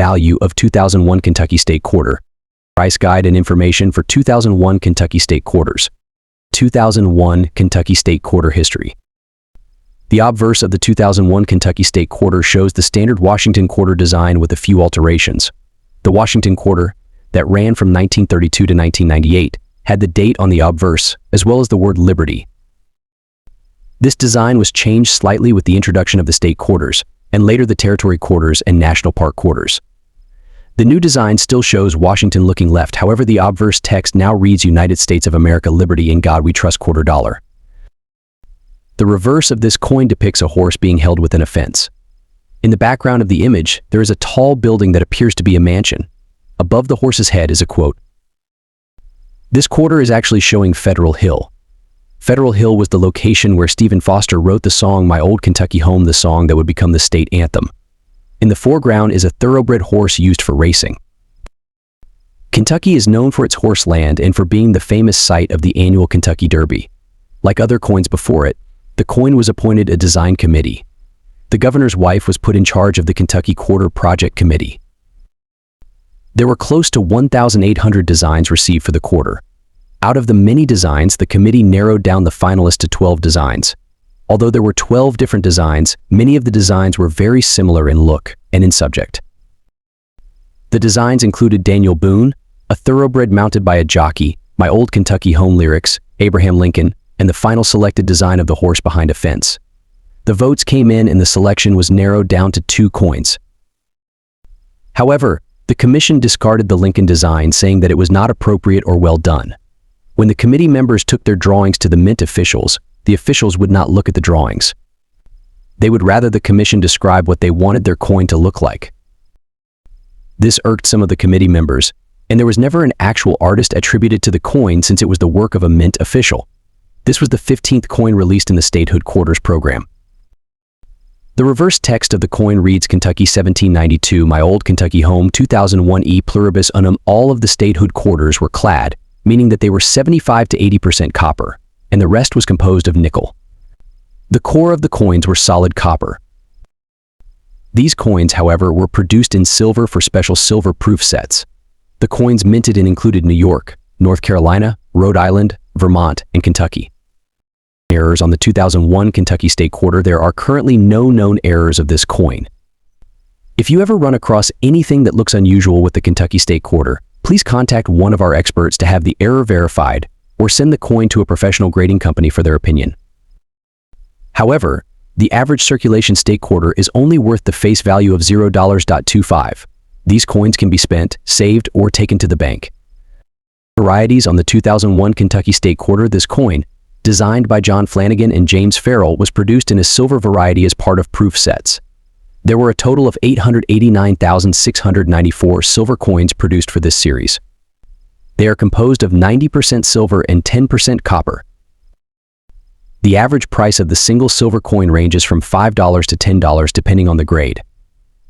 Value of 2001 Kentucky State Quarter. Price guide and information for 2001 Kentucky State Quarters. 2001 Kentucky State Quarter history. The obverse of the 2001 Kentucky State Quarter shows the standard Washington quarter design with a few alterations. The Washington quarter, that ran from 1932 to 1998, had the date on the obverse, as well as the word Liberty. This design was changed slightly with the introduction of the state quarters, and later the territory quarters and national park quarters. The new design still shows Washington looking left, however the obverse text now reads United States of America Liberty in God We Trust quarter dollar. The reverse of this coin depicts a horse being held within a fence. In the background of the image, there is a tall building that appears to be a mansion. Above the horse's head is a quote. This quarter is actually showing Federal Hill. Federal Hill was the location where Stephen Foster wrote the song My Old Kentucky Home, the song that would become the state anthem. In the foreground is a thoroughbred horse used for racing. Kentucky is known for its horse land and for being the famous site of the annual Kentucky Derby. Like other coins before it, the coin was appointed a design committee. The governor's wife was put in charge of the Kentucky Quarter Project Committee. There were close to 1,800 designs received for the quarter. Out of the many designs, the committee narrowed down the finalists to 12 designs. Although there were 12 different designs, many of the designs were very similar in look and in subject. The designs included Daniel Boone, a thoroughbred mounted by a jockey, My Old Kentucky Home lyrics, Abraham Lincoln, and the final selected design of the horse behind a fence. The votes came in and the selection was narrowed down to 2 coins. However, the commission discarded the Lincoln design, saying that it was not appropriate or well done. When the committee members took their drawings to the mint officials, the officials would not look at the drawings. They would rather the commission describe what they wanted their coin to look like. This irked some of the committee members, and there was never an actual artist attributed to the coin since it was the work of a mint official. This was the 15th coin released in the statehood quarters program. The reverse text of the coin reads Kentucky 1792, My Old Kentucky Home 2001 E pluribus unum. All of the statehood quarters were clad, meaning that they were 75 to 80% copper, and the rest was composed of nickel. The core of the coins were solid copper. These coins, however, were produced in silver for special silver proof sets. The coins minted in included New York, North Carolina, Rhode Island, Vermont, and Kentucky. Errors on the 2001 Kentucky State Quarter. There are currently no known errors of this coin. If you ever run across anything that looks unusual with the Kentucky State Quarter, please contact one of our experts to have the error verified or send the coin to a professional grading company for their opinion. However, the average circulation state quarter is only worth the face value of $0.25. These coins can be spent, saved, or taken to the bank. Varieties on the 2001 Kentucky State Quarter. This coin, designed by John Flanagan and James Farrell, was produced in a silver variety as part of proof sets. There were a total of 889,694 silver coins produced for this series. They are composed of 90% silver and 10% copper. The average price of the single silver coin ranges from $5 to $10 depending on the grade.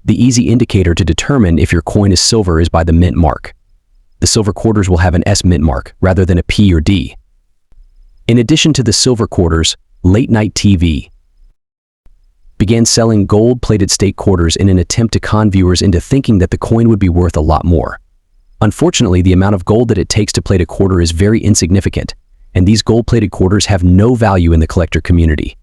The easy indicator to determine if your coin is silver is by the mint mark. The silver quarters will have an S mint mark rather than a P or D. In addition to the silver quarters, Late Night TV began selling gold-plated state quarters in an attempt to con viewers into thinking that the coin would be worth a lot more. Unfortunately, the amount of gold that it takes to plate a quarter is very insignificant, and these gold-plated quarters have no value in the collector community.